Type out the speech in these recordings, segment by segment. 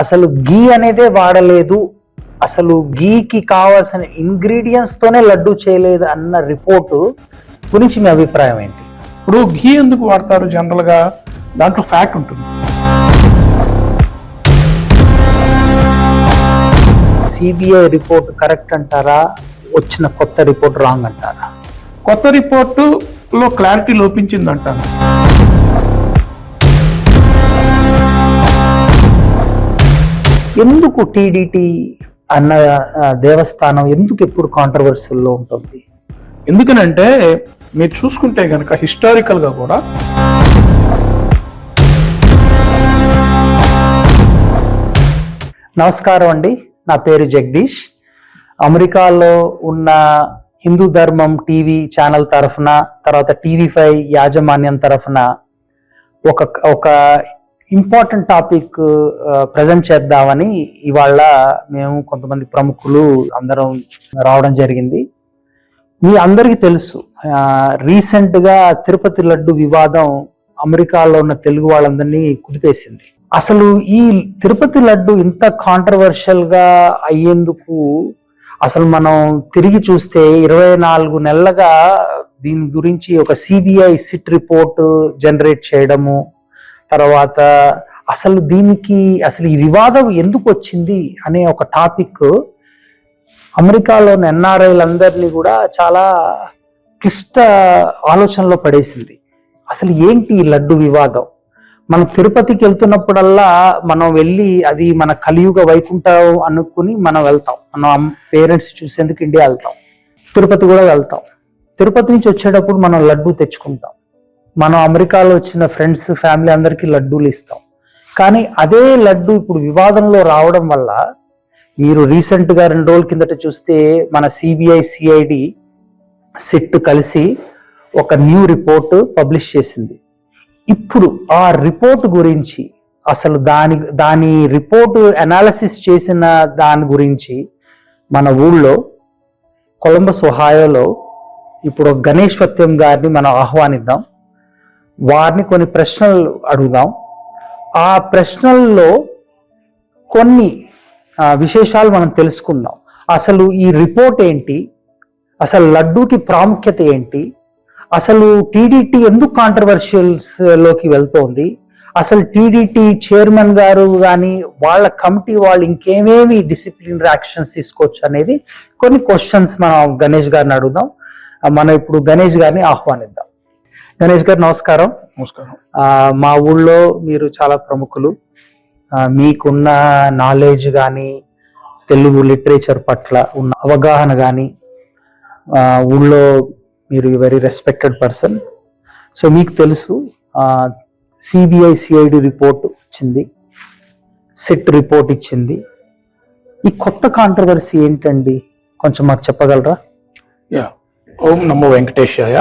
అసలు గీ అనేదే వాడలేదు, అసలు గీకి కావాల్సిన ఇంగ్రీడియంట్స్ తోనే లడ్డు చేయలేదు అన్న రిపోర్టు గురించి మీ అభిప్రాయం ఏంటి? ఇప్పుడు ఘీ ఎందుకు వాడతారు? జనరల్ గా దాంట్లో ఫ్యాట్ ఉంటుంది. సిబిఐ రిపోర్ట్ కరెక్ట్ అంటారా, వచ్చిన కొత్త రిపోర్ట్ రాంగ్ అంటారా? కొత్త రిపోర్టులో క్లారిటీ లోపించింది అంటాను. ఎందుకు టీడీటీ అన్న దేవస్థానం ఎందుకు ఎప్పుడు కాంట్రవర్సీల్లో ఉంటుంది? ఎందుకనంటే మీరు చూసుకుంటే కనుక హిస్టారికల్ గా కూడా నమస్కారం అండి, నా పేరు జగదీష్. అమెరికాలో ఉన్న హిందూ ధర్మం టీవీ ఛానల్ తరఫున, తర్వాత TV5 యాజమాన్యం తరఫున ఒక ఇంపార్టెంట్ టాపిక్ ప్రజెంట్ చేద్దామని ఇవాళ మేము కొంతమంది ప్రముఖులు అందరం రావడం జరిగింది. మీ అందరికీ తెలుసు, రీసెంట్గా తిరుపతి లడ్డు వివాదం అమెరికాలో ఉన్న తెలుగు వాళ్ళందరినీ కుదిపేసింది. అసలు ఈ తిరుపతి లడ్డు ఇంత కాంట్రవర్షియల్ గా అయ్యేందుకు అసలు మనం తిరిగి చూస్తే 24 నెలలుగా దీని గురించి ఒక సిబిఐ సిట్ రిపోర్ట్ జనరేట్ చేయడము, తర్వాత అసలు ఈ వివాదం ఎందుకు వచ్చింది అనే ఒక టాపిక్ అమెరికాలోని ఎన్ఆర్ఐలందరినీ కూడా చాలా క్లిష్ట ఆలోచనలో పడేసింది. అసలు ఏంటి ఈ లడ్డు వివాదం? మనం తిరుపతికి వెళ్తున్నప్పుడల్లా మనం వెళ్ళి అది మన కలియుగ వైకుంఠం అనుకుని మనం వెళ్తాం. మనం పేరెంట్స్ చూసేందుకు ఇండియా వెళ్తాం, తిరుపతి కూడా వెళ్తాం. తిరుపతి నుంచి వచ్చేటప్పుడు మనం లడ్డు తెచ్చుకుంటాం. మనం అమెరికాలో వచ్చిన ఫ్రెండ్స్ ఫ్యామిలీ అందరికీ లడ్డూలు ఇస్తాం. కానీ అదే లడ్డు ఇప్పుడు వివాదంలో రావడం వల్ల మీరు రీసెంట్గా 2 రోజుల కిందట చూస్తే మన సిబిఐ సిఐడి సిట్ కలిసి ఒక న్యూ రిపోర్ట్ పబ్లిష్ చేసింది. ఇప్పుడు ఆ రిపోర్ట్ గురించి, అసలు దాని రిపోర్ట్ అనాలిసిస్ చేసిన దాని గురించి మన ఊళ్ళో కొలంబస్ ఒహాయోలో ఇప్పుడు గణేష్ సత్యం గారిని మనం ఆహ్వానిద్దాం. వారిని కొన్ని ప్రశ్నలు అడుగుదాం. ఆ ప్రశ్నల్లో కొన్ని విశేషాలు మనం తెలుసుకుందాం. అసలు ఈ రిపోర్ట్ ఏంటి, అసలు లడ్డూకి ప్రాముఖ్యత ఏంటి, అసలు టీడీటీ ఎందుకు కాంట్రవర్షియల్స్ లోకి వెళ్తోంది, అసలు టీడీటీ చైర్మన్ గారు కానీ వాళ్ళ కమిటీ వాళ్ళు ఇంకేమేమి డిసిప్లినరీ యాక్షన్స్ తీసుకోవచ్చు అనేది కొన్ని క్వశ్చన్స్ మనం గణేష్ గారిని అడుగుదాం. మనం ఇప్పుడు గణేష్ గారిని ఆహ్వానిద్దాం. గణేష్ గారు నమస్కారం. నమస్కారం. మా ఊళ్ళో మీరు చాలా ప్రముఖులు, మీకున్న నాలెడ్జ్ కానీ తెలుగు లిటరేచర్ పట్ల ఉన్న అవగాహన కానీ, ఊళ్ళో మీరు వెరీ రెస్పెక్టెడ్ పర్సన్. సో మీకు తెలుసు, సిబిఐ సిఐడి రిపోర్ట్ వచ్చింది, సిట్ రిపోర్ట్ ఇచ్చింది. ఈ కొత్త కాంట్రవర్సీ ఏంటండి, కొంచెం మాకు చెప్పగలరా? ఓం నమో వెంకటేశాయ.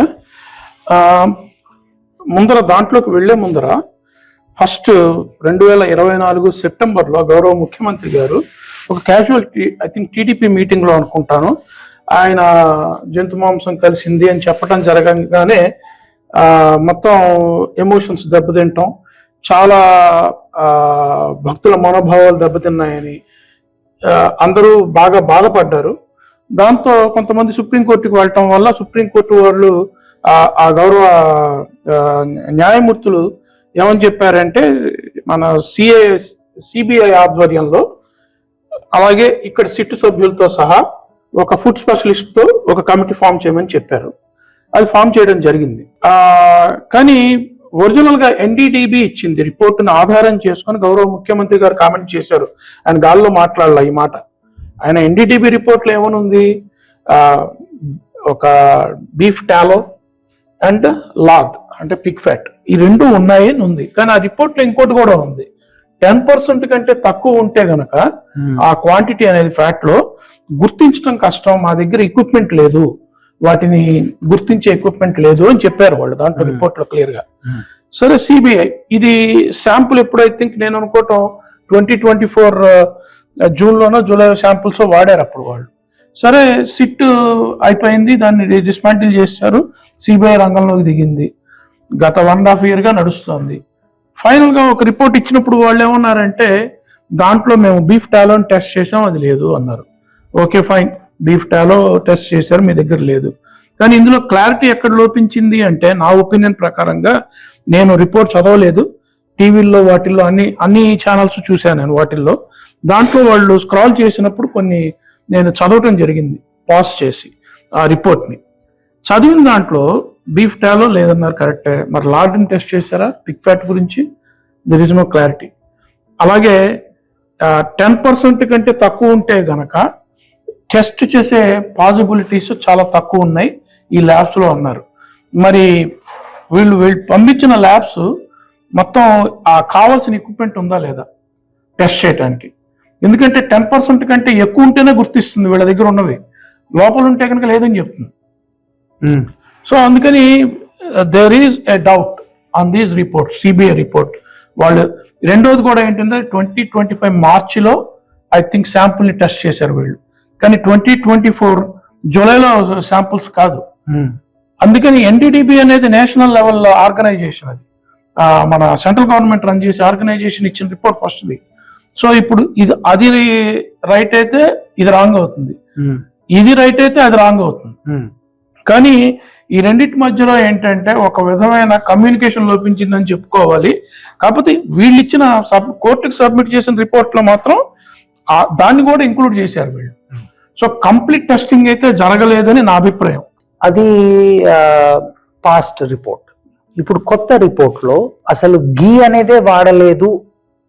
దాంట్లోకి వెళ్లే ముందర ఫస్ట్ 2024 సెప్టెంబర్లో గౌరవ ముఖ్యమంత్రి గారు ఒక క్యాజువల్ ఐ థింక్ టీడీపీ మీటింగ్లో అనుకుంటాను, ఆయన జంతు మాంసం కలిసింది అని చెప్పడం జరగగానే మొత్తం ఎమోషన్స్ దెబ్బతింటాం, చాలా భక్తుల మనోభావాలు దెబ్బతిన్నాయని అందరూ బాగా బాధపడ్డారు. దాంతో కొంతమంది సుప్రీంకోర్టుకి వెళ్ళటం వల్ల సుప్రీంకోర్టు వాళ్ళు ఆ గౌరవ న్యాయమూర్తులు ఏమని చెప్పారంటే, మన సిబిఐ ఆధ్వర్యంలో అలాగే ఇక్కడ సిట్ సభ్యులతో సహా ఒక ఫుడ్ స్పెషలిస్ట్ తో ఒక కమిటీ ఫామ్ చేయమని చెప్పారు. అది ఫామ్ చేయడం జరిగింది. కానీ ఒరిజినల్ గా ఎన్డీటీబీ ఇచ్చింది రిపోర్టును ఆధారం చేసుకుని గౌరవ ముఖ్యమంత్రి గారు కామెంట్ చేశారు. ఆయన గాల్లో మాట్లాడాల ఈ మాట. ఆయన ఎన్డీటీబీ రిపోర్ట్లో ఏమనుంది, ఒక బీఫ్ టాలో అండ్ లాగ్ అంటే పిగ్ ఫ్యాట్, ఈ 2 ఉన్నాయి అని ఉంది. కానీ ఆ రిపోర్ట్లో ఇంకోటి కూడా ఉంది, 10% కంటే తక్కువ ఉంటే గనక ఆ క్వాంటిటీ అనేది ఫ్యాట్ లో గుర్తించడం కష్టం, మా దగ్గర ఎక్విప్మెంట్ లేదు, వాటిని గుర్తించే ఎక్విప్మెంట్ లేదు అని చెప్పారు వాళ్ళు దాంట్లో రిపోర్ట్ లో క్లియర్ గా. సరే, సిబిఐ ఇది శాంపుల్ ఎప్పుడు ఐ థింక్ నేను అనుకోవటం 2024 జూన్లోనో జూలై శాంపుల్స్ వాడారు అప్పుడు వాళ్ళు. సరే, సిట్ అయిపోయింది, దాన్ని డిస్మాంటిల్ చేశారు, సిబిఐ రంగంలోకి దిగింది. గత 1.5 year గా నడుస్తుంది. ఫైనల్ గా ఒక రిపోర్ట్ ఇచ్చినప్పుడు వాళ్ళు ఏమన్నారంటే, దాంట్లో మేము బీఫ్ టాలో టెస్ట్ చేసాం, అది లేదు అన్నారు. ఓకే ఫైన్, బీఫ్ టాలో టెస్ట్ చేశారు, మీ దగ్గర లేదు. కానీ ఇందులో క్లారిటీ ఎక్కడ లోపించింది అంటే, నా ఒపీనియన్ ప్రకారంగా, నేను రిపోర్ట్ చదవలేదు, టీవీల్లో వాటిల్లో అన్ని ఛానల్స్ చూశాను నేను వాటిల్లో. దాంట్లో వాళ్ళు స్క్రాల్ చేసినప్పుడు కొన్ని నేను చదవటం జరిగింది పాస్ చేసి ఆ రిపోర్ట్ని. చదివిన దాంట్లో బీఫ్ టాలో లేదన్నారు, కరెక్టే. మరి లార్డిన్ టెస్ట్ చేశారా పిగ్ ఫ్యాట్ గురించి? There is no clarity. అలాగే 10% కంటే తక్కువ ఉంటే గనక టెస్ట్ చేసే పాసిబిలిటీస్ చాలా తక్కువ ఉన్నాయి ఈ ల్యాబ్స్లో అన్నారు. మరి వీళ్ళు పంపించిన ల్యాబ్స్ మొత్తం ఆ కావాల్సిన ఎక్విప్మెంట్ ఉందా లేదా టెస్ట్ చేయడానికి? ఎందుకంటే 10% కంటే ఎక్కువ ఉంటేనే గుర్తిస్తుంది వీళ్ళ దగ్గర ఉన్నవి, లోపల ఉంటే కనుక లేదని చెప్తుంది. సో అందుకని there is a doubt on these report, CBI report. వాళ్ళు రెండోది కూడా ఏంటంటే 2025 మార్చిలో ఐ థింక్ శాంపుల్ని టెస్ట్ చేశారు వీళ్ళు, కానీ 2024 జూలైలో శాంపుల్స్ కాదు. అందుకని ఎన్డీడీబీ అనేది నేషనల్ లెవెల్లో ఆర్గనైజేషన్, అది మన సెంట్రల్ గవర్నమెంట్ రన్ చేసే ఆర్గనైజేషన్ ఇచ్చిన రిపోర్ట్ ఫస్ట్ది. సో ఇప్పుడు అది రైట్ అయితే ఇది రాంగ్ అవుతుంది, ఇది రైట్ అయితే అది రాంగ్ అవుతుంది. కానీ ఈ రెండింటి మధ్యలో ఏంటంటే ఒక విధమైన కమ్యూనికేషన్ లోపించిందని చెప్పుకోవాలి. కాకపోతే వీళ్ళు ఇచ్చిన కోర్టుకు సబ్మిట్ చేసిన రిపోర్ట్లో మాత్రం దాన్ని కూడా ఇంక్లూడ్ చేశారు వీళ్ళు. సో కంప్లీట్ టెస్టింగ్ అయితే జరగలేదని నా అభిప్రాయం. అది పాస్ట్ రిపోర్ట్. ఇప్పుడు కొత్త రిపోర్ట్లో అసలు గీ అనేదే వాడలేదు,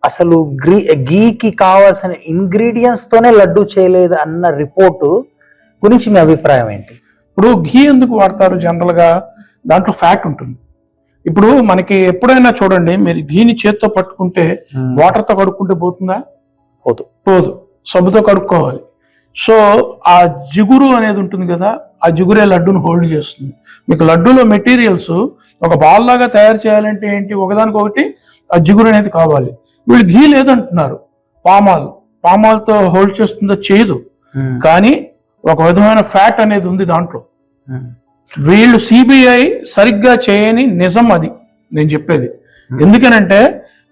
అసలు గీకి కావాల్సిన ఇంగ్రీడియంట్స్ తోనే లడ్డు చేయలేదు అన్న రిపోర్టు గురించి మీ అభిప్రాయం ఏంటి? ఇప్పుడు ఘీ ఎందుకు వాడతారు? జనరల్ గా దాంట్లో ఫ్యాట్ ఉంటుంది. ఇప్పుడు మనకి ఎప్పుడైనా చూడండి, మీరు ఘీని చేత్తో పట్టుకుంటే వాటర్ తో కడుక్కుంటే పోతుందా? పోదు, సబ్బుతో కడుక్కోవాలి. సో ఆ జిగురు అనేది ఉంటుంది కదా, ఆ జిగురే లడ్డూని హోల్డ్ చేస్తుంది. మీకు లడ్డూలో మెటీరియల్స్ ఒక బాల్ లాగా తయారు చేయాలంటే ఏంటి, ఒకదానికొకటి ఆ జిగురు అనేది కావాలి. వీళ్ళు ఘీ లేదంటున్నారు, పామాల్తో హోల్డ్ చేస్తుందో చేయదు, కానీ ఒక విధమైన ఫ్యాట్ అనేది ఉంది దాంట్లో. వీళ్ళు సిబిఐ సరిగ్గా చేయని నిజం అది నేను చెప్పేది. ఎందుకనంటే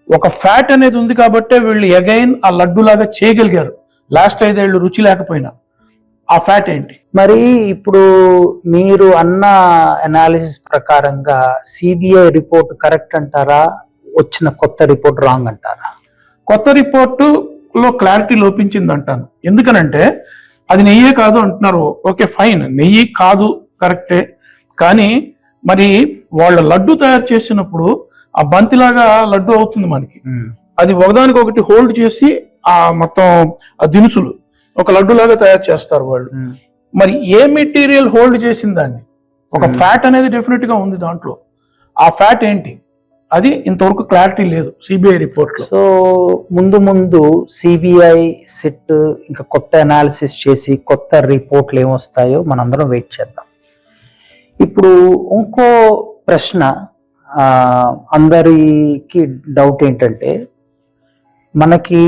ఒక ఫ్యాట్ అనేది ఉంది కాబట్టే వీళ్ళు అగైన్ ఆ లడ్డు లాగా చేయగలిగారు. లాస్ట్ 5 ఏళ్ళు రుచి లేకపోయినా ఆ ఫ్యాట్ ఏంటి? మరి ఇప్పుడు మీరు అన్న అనాలిసిస్ ప్రకారంగా సిబిఐ రిపోర్ట్ కరెక్ట్ అంటారా, వచ్చిన కొత్త రిపోర్ట్ రాంగ్ అంటారా? కొత్త రిపోర్టులో క్లారిటీ లోపించింది అంటాను. ఎందుకనంటే అది నెయ్యే కాదు అంటున్నారు. ఓకే ఫైన్, నెయ్యి కాదు కరెక్టే, కానీ మరి వాళ్ళ లడ్డు తయారు చేసినప్పుడు ఆ బంతిలాగా లడ్డు అవుతుంది మనకి. అది ఒకదానికొకటి హోల్డ్ చేసి ఆ మొత్తం ఆ దినుసులు ఒక లడ్డు లాగా తయారు చేస్తారు వాళ్ళు. మరి ఏ మెటీరియల్ హోల్డ్ చేసిన దాన్ని? ఒక ఫ్యాట్ అనేది డెఫినెట్ గా ఉంది దాంట్లో. ఆ ఫ్యాట్ ఏంటి? అది ఇంతవరకు క్లారిటీ లేదు సిబిఐ రిపోర్ట్ లో. సో ముందు సిబిఐ సిట్ ఇంకా కొత్త అనాలిసిస్ చేసి కొత్త రిపోర్ట్లు ఏమొస్తాయో మనందరం వెయిట్ చేద్దాం. ఇప్పుడు ఇంకో ప్రశ్న అందరికి డౌట్ ఏంటంటే, మనకి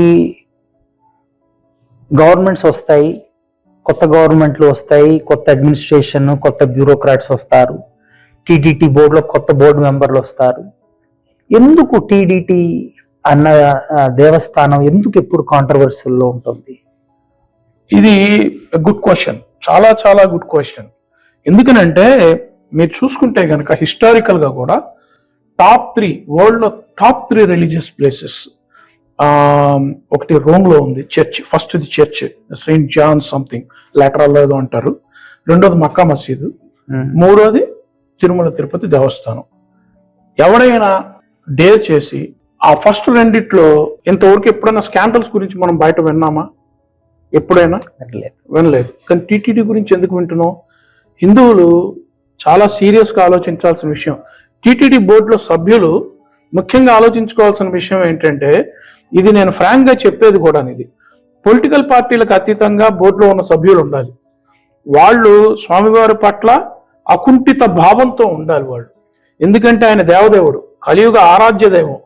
గవర్నమెంట్స్ వస్తాయి, కొత్త గవర్నమెంట్లు వస్తాయి, కొత్త అడ్మినిస్ట్రేషన్, కొత్త బ్యూరోక్రాట్స్ వస్తారు, టీటీటీ బోర్డులో కొత్త బోర్డు మెంబర్లు వస్తారు. ఎందుకు టీడీటీ అన్న దేవస్థానం ఎందుకు ఎప్పుడు కాంట్రవర్సీల్లో ఉంటుంది? ఇది గుడ్ క్వశ్చన్, చాలా చాలా గుడ్ క్వశ్చన్. ఎందుకనంటే మీరు చూసుకుంటే కనుక హిస్టారికల్ గా కూడా వరల్డ్ లో టాప్ 3 రిలీజియస్ ప్లేసెస్, ఒకటి రోమ్ లో ఉంది చర్చ్, ఫస్ట్ ఇది church saint John something lateral ఏదో అంటారు, రెండోది మక్కా మసీదు, మూడోది తిరుమల తిరుపతి దేవస్థానం. ఎవడైనా డేర్ చేసి ఆ ఫస్ట్ రెండిట్లో ఇంతవరకు ఎప్పుడైనా స్కాండల్స్ గురించి మనం బయట విన్నామా? ఎప్పుడైనా వినలేదు. కానీ టీటీడీ గురించి ఎందుకు వింటున్నాం? హిందువులు చాలా సీరియస్ గా ఆలోచించాల్సిన విషయం. టీటీడీ బోర్డులో సభ్యులు ముఖ్యంగా ఆలోచించుకోవాల్సిన విషయం ఏంటంటే, ఇది నేను ఫ్రాంక్ గా చెప్పేది కూడా, ఇది పొలిటికల్ పార్టీలకు అతీతంగా బోర్డులో ఉన్న సభ్యులు ఉండాలి. వాళ్ళు స్వామివారి పట్ల అకుంఠిత భావంతో ఉండాలి వాళ్ళు. ఎందుకంటే ఆయన దేవదేవుడు, కలియుగ ఆరాధ్య దైవం.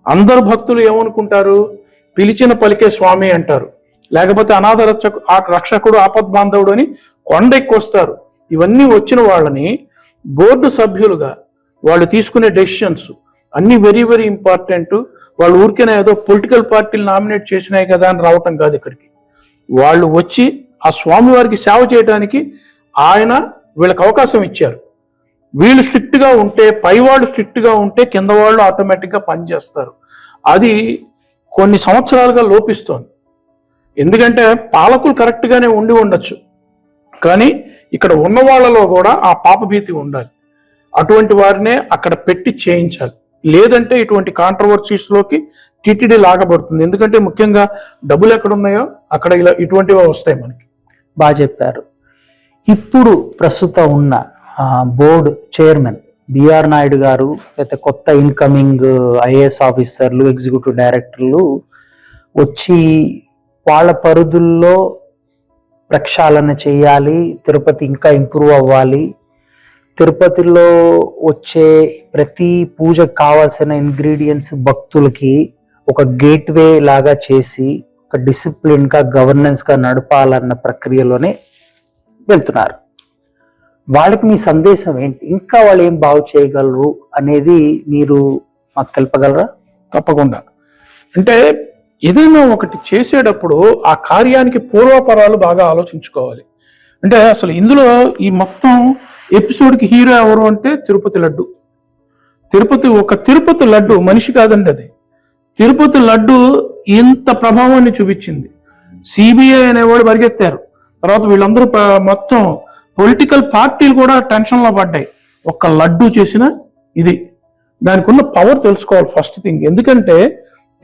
అందరు భక్తులు ఏమనుకుంటారు? పిలిచిన పలికే స్వామి అంటారు, లేకపోతే అనాథ రక్షకుడు ఆపద్బాంధవుడు అని కొండ ఎక్కువస్తారు. ఇవన్నీ వచ్చిన వాళ్ళని బోర్డు సభ్యులుగా వాళ్ళు తీసుకునే డెసిషన్స్ అన్ని వెరీ వెరీ ఇంపార్టెంట్. వాళ్ళు ఊరికేనే ఏదో పొలిటికల్ పార్టీలు నామినేట్ చేసినాయి కదా అని రావటం కాదు ఇక్కడికి. వాళ్ళు వచ్చి ఆ స్వామివారికి సేవ చేయడానికి ఆయన వీళ్ళకి అవకాశం ఇచ్చారు. వీళ్ళు స్ట్రిక్ట్ గా ఉంటే, పైవాళ్ళు స్ట్రిక్ట్ గా ఉంటే కింద వాళ్ళు ఆటోమేటిక్ గా పనిచేస్తారు. అది కొన్ని సంవత్సరాలుగా లోపిస్తోంది. ఎందుకంటే పాలకులు కరెక్ట్ గానే ఉండి ఉండొచ్చు, కానీ ఇక్కడ ఉన్న వాళ్ళలో కూడా ఆ పాపభీతి ఉండాలి. అటువంటి వారినే అక్కడ పెట్టి చేయించాలి. లేదంటే ఇటువంటి కాంట్రవర్సీస్ లోకి టీటీడీ లాగబడుతుంది. ఎందుకంటే ముఖ్యంగా డబ్బులు ఎక్కడ ఉన్నాయో అక్కడ ఇలా ఇటువంటివి వస్తాయి మనకి. బాగా చెప్పారు. ఇప్పుడు ప్రస్తుతం ఉన్న బోర్డు చైర్మన్ బిఆర్ నాయుడు గారు, లేకపోతే కొత్త ఇన్కమింగ్ ఐఏఎస్ ఆఫీసర్లు, ఎగ్జిక్యూటివ్ డైరెక్టర్లు వచ్చి వాళ్ళ పరిధుల్లో ప్రక్షాళన చేయాలి, తిరుపతి ఇంకా ఇంప్రూవ్ అవ్వాలి, తిరుపతిలో వచ్చే ప్రతి పూజకు కావాల్సిన ఇంగ్రీడియంట్స్ భక్తులకి ఒక గేట్వే లాగా చేసి ఒక డిసిప్లిన్ గా గవర్నెన్స్ గా నడపాలన్న ప్రక్రియలోనే వెళ్తున్నారు. వాళ్ళకి మీ సందేశం ఏంటి? ఇంకా వాళ్ళు ఏం బాగు చేయగలరు అనేది మీరు మాకు తెలుపగలరా? తప్పకుండా. అంటే ఏదైనా ఒకటి చేసేటప్పుడు ఆ కార్యానికి పూర్వపరాలు బాగా ఆలోచించుకోవాలి. అంటే అసలు ఇందులో ఈ మొత్తం ఎపిసోడ్కి హీరో ఎవరు అంటే తిరుపతి లడ్డు. తిరుపతి లడ్డు మనిషి కాదండి, అది తిరుపతి లడ్డు ఇంత ప్రభావాన్ని చూపించింది. సిబిఐ అనేవాడు పరిగెత్తారు, తర్వాత వీళ్ళందరూ మొత్తం పొలిటికల్ పార్టీలు కూడా టెన్షన్లో పడ్డాయి. ఒక్క లడ్డు చేసిన ఇది, దానికి ఉన్న పవర్ తెలుసుకోవాలి ఫస్ట్ థింగ్. ఎందుకంటే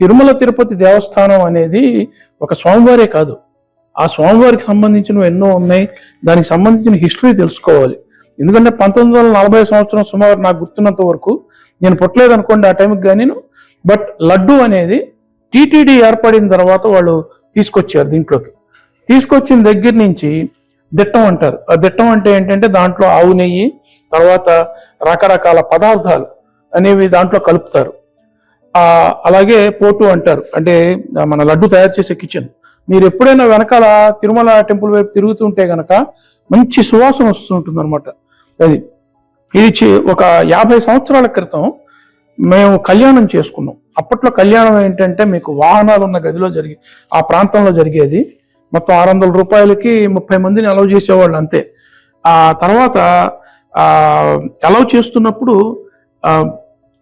తిరుమల తిరుపతి దేవస్థానం అనేది ఒక స్వామివారే కాదు, ఆ స్వామివారికి సంబంధించినవి ఎన్నో ఉన్నాయి. దానికి సంబంధించిన హిస్టరీ తెలుసుకోవాలి. ఎందుకంటే 1940 సంవత్సరం సుమారు నాకు గుర్తున్నంత వరకు, నేను పుట్టలేదు అనుకోండి ఆ టైంకి కానీ, బట్ లడ్డు అనేది టీటీడీ ఏర్పడిన తర్వాత వాళ్ళు తీసుకొచ్చారు. దీంట్లోకి తీసుకొచ్చిన దగ్గర నుంచి దిట్టం అంటారు. ఆ దిట్టం అంటే ఏంటంటే దాంట్లో ఆవు నెయ్యి, తర్వాత రకరకాల పదార్థాలు అనేవి దాంట్లో కలుపుతారు. అలాగే పోటు అంటారు, అంటే మన లడ్డు తయారు చేసే కిచెన్. మీరు ఎప్పుడైనా వెనకాల తిరుమల టెంపుల్ వైపు తిరుగుతుంటే గనక మంచి సువాసన వస్తుంటుంది అనమాట. ఇది ఒక 50 సంవత్సరాల క్రితం మేము కళ్యాణం చేసుకున్నాం. అప్పట్లో కళ్యాణం ఏంటంటే మీకు వాహనాలు ఉన్న గదిలో ఆ ప్రాంతంలో జరిగేది. మొత్తం 600 రూపాయలకి 30 మందిని అలౌ చేసేవాళ్ళు అంతే. ఆ తర్వాత అలౌ చేస్తున్నప్పుడు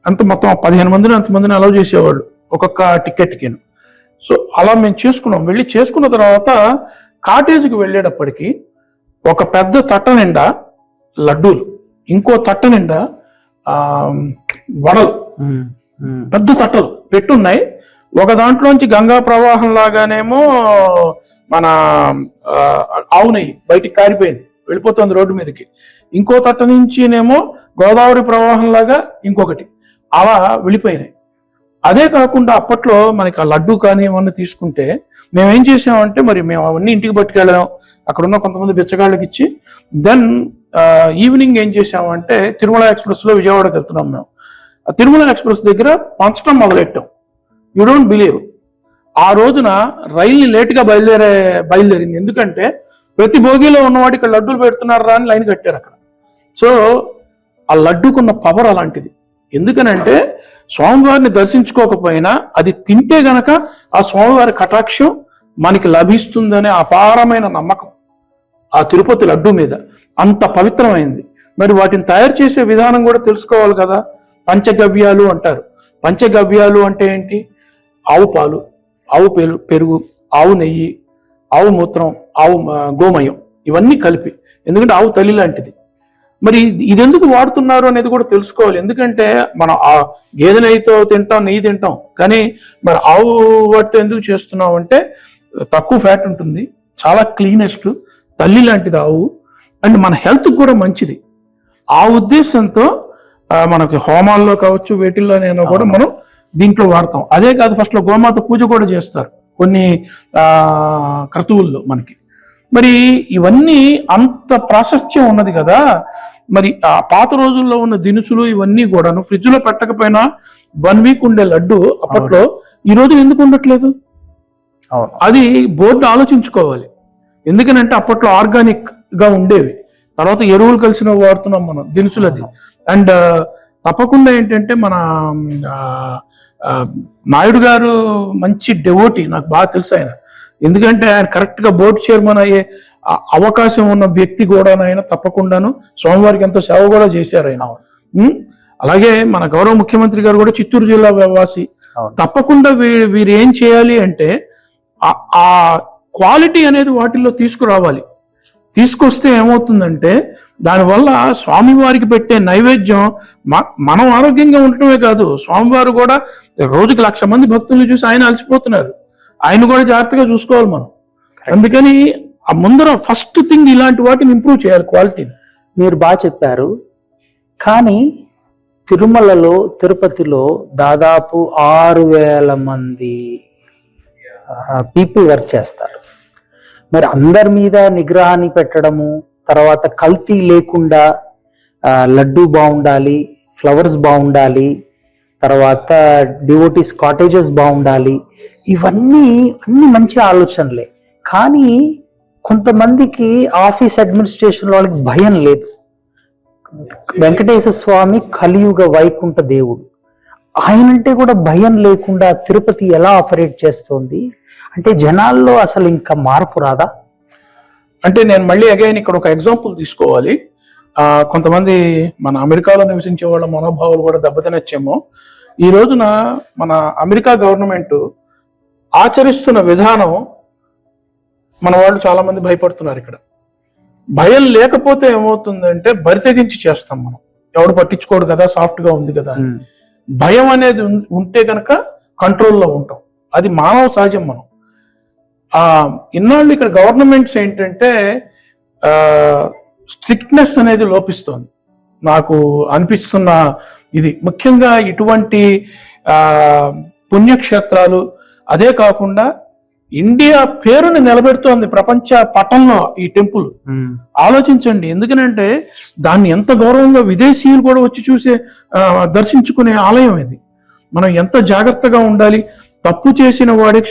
అంత మొత్తం 15 మందిని అంతమందిని అలౌ చేసేవాళ్ళు ఒక్కొక్క టికెట్కి. సో అలా మేము చేసుకున్నాం. వెళ్ళి చేసుకున్న తర్వాత కాటేజ్కి వెళ్ళేటప్పటికి ఒక పెద్ద తట్ట నిండా లడ్డూలు, ఇంకో తట్ట నిండా వడలు, పెద్ద తట్టలు పెట్టున్నాయి. ఒక దాంట్లోంచి గంగా ప్రవాహం లాగానేమో మన ఆవు నెయ్యి బయటికి కారిపోయింది, వెళ్ళిపోతుంది రోడ్డు మీదకి. ఇంకో తట్ట నుంచినేమో గోదావరి ప్రవాహం లాగా ఇంకొకటి, అలా వెళ్ళిపోయినాయి. అదే కాకుండా అప్పట్లో మనకి ఆ లడ్డు కానీ ఏమన్నా తీసుకుంటే మేము ఏం చేసామంటే, మరి మేము అవన్నీ ఇంటికి పట్టుకెళ్ళాం, అక్కడ ఉన్న కొంతమంది బిచ్చగాళ్ళకి ఇచ్చి, దెన్ ఈవినింగ్ ఏం చేసామంటే తిరుమల ఎక్స్ప్రెస్లో విజయవాడకి వెళ్తున్నాం మేము. ఆ తిరుమల ఎక్స్ప్రెస్ దగ్గర పంచడం మొదలెట్టాం. యూ డోంట్ బిలీవ్, ఆ రోజున రైల్ని లేట్గా బయలుదేరింది. ఎందుకంటే ప్రతి భోగిలో ఉన్నవాడు ఇక్కడ లడ్డూలు పెడుతున్నారా అని లైన్ కట్టారు అక్కడ. సో ఆ లడ్డుకున్న పవర్ అలాంటిది. ఎందుకనంటే స్వామివారిని దర్శించుకోకపోయినా అది తింటే గనక ఆ స్వామివారి కటాక్షం మనకి లభిస్తుందనే అపారమైన నమ్మకం ఆ తిరుపతి లడ్డు మీద. అంత పవిత్రమైంది. మరి వాటిని తయారు చేసే విధానం కూడా తెలుసుకోవాలి కదా. పంచగవ్యాలు అంటారు. పంచగవ్యాలు అంటే ఏంటి? ఆవు పాలు, ఆవు పెరుగు, ఆవు నెయ్యి, ఆవు మూత్రం, ఆవు గోమయం, ఇవన్నీ కలిపి. ఎందుకంటే ఆవు తల్లి లాంటిది. మరి ఇది ఎందుకు వాడుతున్నారు అనేది కూడా తెలుసుకోవాలి. ఎందుకంటే మనం ఆ గేదె నెయ్యితో తింటాం, నెయ్యి తింటాం, కానీ మరి ఆవు వాటితో ఎందుకు చేస్తున్నాం అంటే తక్కువ ఫ్యాట్ ఉంటుంది, చాలా క్లీనెస్ట్, తల్లి లాంటిది ఆవు, అండ్ మన హెల్త్కి కూడా మంచిది. ఆ ఉద్దేశంతో మనకి హోమాల్లో కావచ్చు, వేటిల్లోనైనా కూడా మనం దీంట్లో వాడతాం. అదే కాదు, ఫస్ట్లో గోమాత పూజ కూడా చేస్తారు కొన్ని క్రతువుల్లో మనకి. మరి ఇవన్నీ అంత ప్రాశస్త్యం ఉన్నది కదా. మరి ఆ పాత రోజుల్లో ఉన్న దినుసులు ఇవన్నీ కూడాను ఫ్రిడ్జ్ లో పెట్టకపోయినా 1 వీక్ ఉండే లడ్డు అప్పట్లో ఈ రోజు ఎందుకు ఉండట్లేదు? అది బోర్డు ఆలోచించుకోవాలి. ఎందుకనంటే అప్పట్లో ఆర్గానిక్ గా ఉండేవి, తర్వాత ఎరువులు కలిసినవి వాడుతున్నాం మనం దినుసులు అది. అండ్ తప్పకుండా ఏంటంటే మన నాయుడు గారు మంచి డెవోటీ, నాకు బాగా తెలుసు ఆయన. ఎందుకంటే ఆయన కరెక్ట్ గా బోర్డు చైర్మన్ అయ్యే అవకాశం ఉన్న వ్యక్తి కూడా ఆయన తప్పకుండాను స్వామివారికి ఎంతో సేవ కూడా చేశారు ఆయన. అలాగే మన గౌరవ ముఖ్యమంత్రి గారు కూడా చిత్తూరు జిల్లా వాసి. తప్పకుండా వీరు ఏం చేయాలి అంటే ఆ క్వాలిటీ అనేది వాటిల్లో తీసుకురావాలి. తీసుకొస్తే ఏమవుతుందంటే దానివల్ల స్వామివారికి పెట్టే నైవేద్యం మనం ఆరోగ్యంగా ఉండటమే కాదు, స్వామివారు కూడా రోజుకి 1,00,000 మంది భక్తులు చూసి ఆయన అలసిపోతున్నారు. ఆయన కూడా జాగ్రత్తగా చూసుకోవాలి మనం. అందుకని ఆ ముందర ఫస్ట్ థింగ్ ఇలాంటి వాటిని ఇంప్రూవ్ చేయాలి, క్వాలిటీని. మీరు బాగా చెప్పారు. కానీ తిరుమలలో, తిరుపతిలో దాదాపు 6,000 మంది పీపుల్ వర్క్ చేస్తారు. మరి అందరి మీద నిగ్రహాన్ని పెట్టడము, తర్వాత కల్తీ లేకుండా లడ్డు బాగుండాలి, ఫ్లవర్స్ బాగుండాలి, తర్వాత డివోటీస్ కాటేజెస్ బాగుండాలి, ఇవన్నీ అన్ని మంచి ఆలోచనలే. కానీ కొంతమందికి ఆఫీస్ అడ్మినిస్ట్రేషన్ వాళ్ళకి భయం లేదు. వెంకటేశ్వర స్వామి కలియుగ వైకుంఠ దేవుడు, ఆయనంటే కూడా భయం లేకుండా తిరుపతి ఎలా ఆపరేట్ చేస్తోంది అంటే జనాల్లో అసలు ఇంకా మార్పు రాదా? అంటే నేను మళ్ళీ అగైన్ ఇక్కడ ఒక ఎగ్జాంపుల్ తీసుకోవాలి. కొంతమంది మన అమెరికాలో నివసించే వాళ్ళ మనోభావాలు కూడా దెబ్బతినొచ్చేమో. ఈ రోజున మన అమెరికా గవర్నమెంట్ ఆచరిస్తున్న విధానం మన వాళ్ళు చాలా మంది భయపడుతున్నారు. ఇక్కడ భయం లేకపోతే ఏమవుతుందంటే బరితెగించి చేస్తాం మనం, ఎవడు పట్టించుకోడు కదా, సాఫ్ట్ గా ఉంది కదా. భయం అనేది ఉంటే కనుక కంట్రోల్లో ఉంటాం, అది మానవ సహజం. మనం ఇన్నాళ్ళు ఇక్కడ గవర్నమెంట్స్ ఏంటంటే స్ట్రిక్ట్నెస్ అనేది లోపిస్తోంది నాకు అనిపిస్తున్న. ఇది ముఖ్యంగా ఇటువంటి పుణ్యక్షేత్రాలు, అదే కాకుండా ఇండియా పేరుని నిలబెడుతోంది ప్రపంచ పటంలో ఈ టెంపుల్. ఆలోచించండి, ఎందుకనంటే దాన్ని ఎంత గౌరవంగా విదేశీయులు కూడా వచ్చి చూసే దర్శించుకునే ఆలయం ఇది. మనం ఎంత జాగ్రత్తగా ఉండాలి. తప్పు చేసిన వాడికి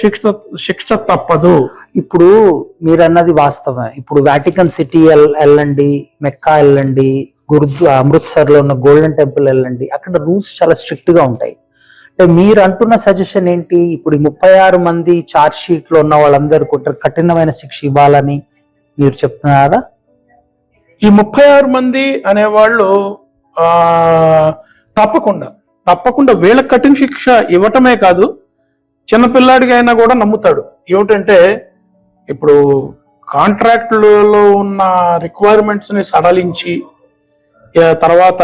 శిక్ష తప్పదు. ఇప్పుడు మీరు అన్నది వాస్తవమే. ఇప్పుడు వాటికన్ సిటీ వెళ్ళండి, మెక్కా వెళ్ళండి, అమృత్సర్ లో ఉన్న గోల్డెన్ టెంపుల్ వెళ్ళండి, అక్కడ రూల్స్ చాలా స్ట్రిక్ట్ గా ఉంటాయి. అంటే మీరు అంటున్న సజెషన్ ఏంటి? ఇప్పుడు 36 మంది చార్జ్ షీట్ లో ఉన్న వాళ్ళందరూ కఠినమైన శిక్ష ఇవ్వాలని మీరు చెప్తున్నారా? ఈ 36 మంది అనేవాళ్ళు తప్పకుండా వీళ్ళకి కఠిన శిక్ష ఇవ్వటమే కాదు, చిన్నపిల్లాడికి అయినా కూడా నమ్ముతాడు. ఏమిటంటే ఇప్పుడు కాంట్రాక్టులలో ఉన్న రిక్వైర్మెంట్స్ ని సడలించి తర్వాత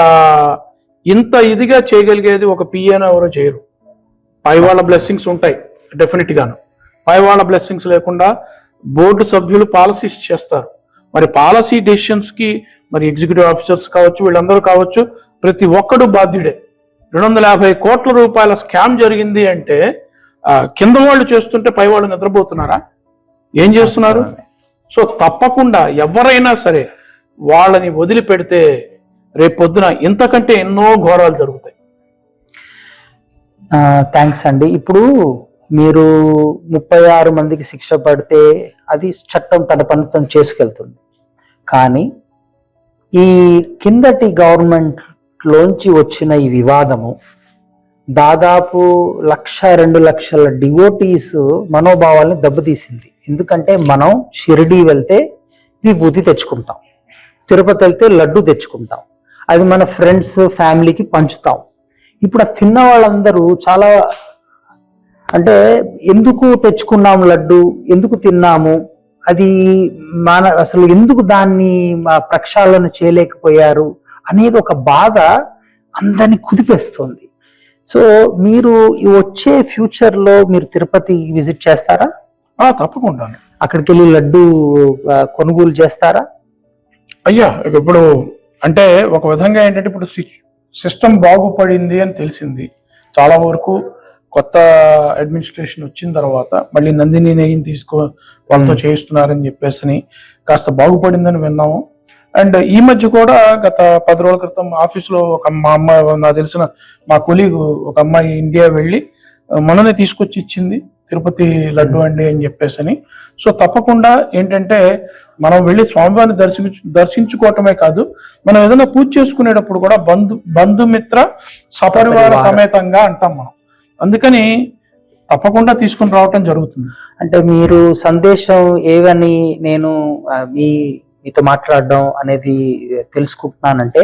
ఇంత ఇదిగా చేయగలిగేది ఒక పిఏను ఎవరో చేయరు. పై వాళ్ళ బ్లెస్సింగ్స్ ఉంటాయి డెఫినెట్ గాను. పై వాళ్ళ బ్లెస్సింగ్స్ లేకుండా బోర్డు సభ్యులు పాలసీస్ చేస్తారు. మరి పాలసీ డెసిషన్స్ కి మరి ఎగ్జిక్యూటివ్ ఆఫీసర్స్ కావచ్చు, వీళ్ళందరూ కావచ్చు, ప్రతి ఒక్కడు బాధ్యుడే. 250 కోట్ల రూపాయల స్కామ్ జరిగింది అంటే కింద వాళ్ళు చేస్తుంటే పై వాళ్ళు నిద్రపోతున్నారా? ఏం చేస్తున్నారు? సో తప్పకుండా ఎవరైనా సరే వాళ్ళని వదిలిపెడితే రేపొద్దున ఇంతకంటే ఎన్నో ఘోరాలు జరుగుతాయి. థ్యాంక్స్ అండి. ఇప్పుడు మీరు 36 మందికి శిక్ష పడితే అది చట్టం తన పని తను చేసుకెళ్తుంది. కానీ ఈ కిందటి గవర్నమెంట్ లోంచి వచ్చిన ఈ వివాదము దాదాపు 1-2 లక్షల డివోటీస్ మనోభావాల్ని దెబ్బతీసింది. ఎందుకంటే మనం షిరిడి వెళ్తే విభూతి తెచ్చుకుంటాం, తిరుపతి వెళ్తే లడ్డు తెచ్చుకుంటాం, అది మన ఫ్రెండ్స్ ఫ్యామిలీకి పంచుతాం. ఇప్పుడు ఆ తిన్న వాళ్ళందరూ చాలా అంటే ఎందుకు తెచ్చుకున్నాం లడ్డు, ఎందుకు తిన్నాము, అది అసలు ఎందుకు దాన్ని ప్రక్షాళన చేయలేకపోయారు అనేది ఒక బాధ అందరినీ కుదిపేస్తుంది. సో మీరు వచ్చే ఫ్యూచర్ లో మీరు తిరుపతి విజిట్ చేస్తారా? తప్పకుండా. అక్కడికి వెళ్ళి లడ్డు కొనుగోలు చేస్తారా? అయ్యా, ఇప్పుడు అంటే ఒక విధంగా ఏంటంటే ఇప్పుడు సిస్టమ్ బాగుపడింది అని తెలిసింది. చాలా వరకు కొత్త అడ్మినిస్ట్రేషన్ వచ్చిన తర్వాత మళ్ళీ నందిని నెయ్యిని వాళ్ళతో చేయిస్తున్నారని చెప్పేసి కాస్త బాగుపడిందని విన్నాము. అండ్ ఈ మధ్య కూడా గత 10 రోజుల క్రితం ఆఫీస్లో మా అమ్మాయి, నాకు తెలిసిన మా కొలీగ్ ఒక అమ్మాయి ఇండియా వెళ్ళి మననే తీసుకొచ్చి ఇచ్చింది తిరుపతి లడ్డు అండి అని చెప్పేసి. సో తప్పకుండా ఏంటంటే మనం వెళ్ళి స్వామివారిని దర్శించుకోవటమే కాదు, మనం ఏదైనా పూజ చేసుకునేటప్పుడు కూడా బంధుమిత్ర సపరివార సమేతంగా అంటాం మనం. అందుకని తప్పకుండా తీసుకుని రావటం జరుగుతుంది. అంటే మీరు సందేశం ఏవని నేను మీతో మాట్లాడడం అనేది తెలుసుకుంటున్నానంటే,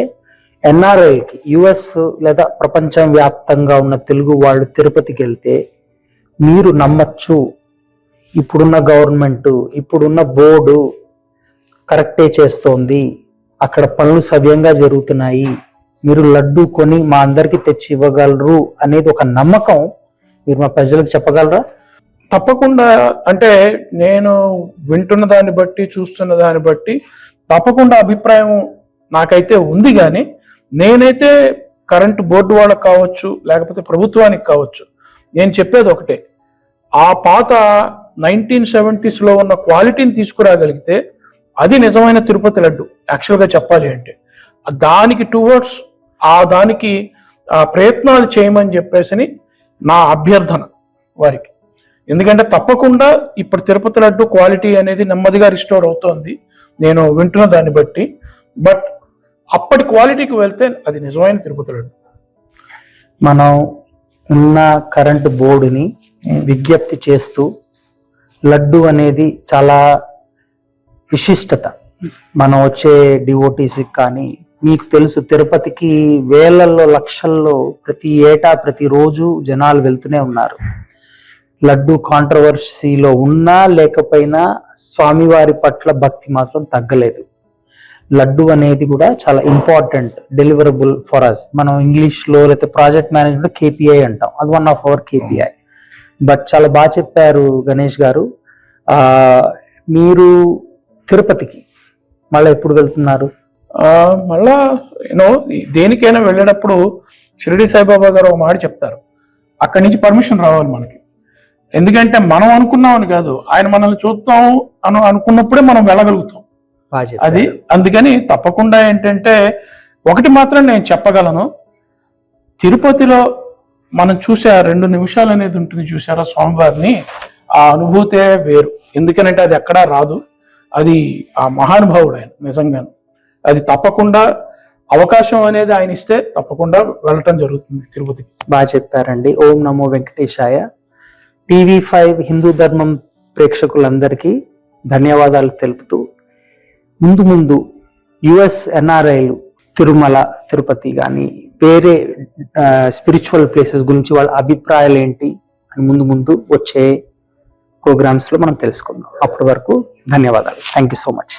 ఎన్ఆర్ఐకి యుఎస్ లేదా ప్రపంచం వ్యాప్తంగా ఉన్న తెలుగు వాళ్ళు తిరుపతికి వెళ్తే మీరు నమ్మచ్చు, ఇప్పుడున్న గవర్నమెంట్, ఇప్పుడున్న బోర్డు కరెక్టే చేస్తోంది, అక్కడ పనులు సవ్యంగా జరుగుతున్నాయి, మీరు లడ్డు కొని మా అందరికి తెచ్చి ఇవ్వగలరు అనేది ఒక నమ్మకం మీరు మా ప్రజలకు చెప్పగలరా? తప్పకుండా. అంటే నేను వింటున్న దాన్ని బట్టి, చూస్తున్న దాన్ని బట్టి తప్పకుండా అభిప్రాయం నాకైతే ఉంది. కానీ నేనైతే కరెంటు బోర్డు వాళ్ళకి కావచ్చు, లేకపోతే ప్రభుత్వానికి కావచ్చు, నేను చెప్పేది ఒకటే, ఆ పాత 1970s ఉన్న క్వాలిటీని తీసుకురాగలిగితే అది నిజమైన తిరుపతి లడ్డు. యాక్చువల్గా చెప్పాలి అంటే దానికి టువర్డ్స్ దానికి ప్రయత్నాలు చేయమని చెప్పేసి నా అభ్యర్థన వారికి. ఎందుకంటే తప్పకుండా ఇప్పుడు తిరుపతి లడ్డు క్వాలిటీ అనేది నెమ్మదిగా రిస్టోర్ అవుతోంది నేను వింటున్న దాన్ని బట్టి. బట్ అప్పటి క్వాలిటీకి వెళ్తే అది నిజమైన తిరుపతి లడ్డు. మనం ఉన్న కరెంటు బోర్డుని విజ్ఞప్తి చేస్తూ, లడ్డు అనేది చాలా విశిష్టత, మనం వచ్చే డివోటీస్కి కానీ, మీకు తెలుసు తిరుపతికి వేలల్లో లక్షల్లో ప్రతి ఏటా ప్రతిరోజు జనాలు వెళ్తూనే ఉన్నారు. లడ్డు కాంట్రవర్సీలో ఉన్నా లేకపోయినా స్వామివారి పట్ల భక్తి మాత్రం తగ్గలేదు. లడ్డు అనేది కూడా చాలా ఇంపార్టెంట్ డెలివరబుల్ ఫర్ అస్. మనం ఇంగ్లీష్లో లేకపోతే ప్రాజెక్ట్ మేనేజ్మెంట్ KPI అంటాం, అది one of our KPI. But చాలా బాగా చెప్పారు గణేష్ గారు. మీరు తిరుపతికి మళ్ళీ ఎప్పుడు వెళ్తున్నారు? మళ్ళా దేనికైనా వెళ్ళేటప్పుడు షిరిడి సాయిబాబా గారు ఒక మాట చెప్తారు, అక్కడి నుంచి పర్మిషన్ రావాలి మనకి. ఎందుకంటే మనం అనుకున్నామని కాదు, ఆయన మనల్ని చూద్దాం అనుకున్నప్పుడే మనం వెళ్ళగలుగుతాం. అది అందుకని తప్పకుండా ఏంటంటే ఒకటి మాత్రం నేను చెప్పగలను, తిరుపతిలో మనం చూసే 2 నిమిషాలు అనేది ఉంటుంది చూసారా స్వామివారిని, ఆ అనుభూతే వేరు. ఎందుకనంటే అది ఎక్కడా రాదు. అది ఆ మహానుభావుడు ఆయన నిజంగా. అది తప్పకుండా అవకాశం అనేది ఆయన ఇస్తే తప్పకుండా వెళ్ళటం జరుగుతుంది తిరుపతికి. బాగా చెప్పారండి. ఓం నమో వెంకటేశాయ. TV5 హిందూ ధర్మం ప్రేక్షకులందరికీ ధన్యవాదాలు తెలుపుతూ, ముందు US NRIలు తిరుమల, తిరుపతి కానీ వేరే స్పిరిచువల్ ప్లేసెస్ గురించి వాళ్ళ అభిప్రాయాలు ఏంటి అని ముందు వచ్చే ప్రోగ్రామ్స్లో మనం తెలుసుకుందాం. అప్పటి వరకు ధన్యవాదాలు. Thank you so much.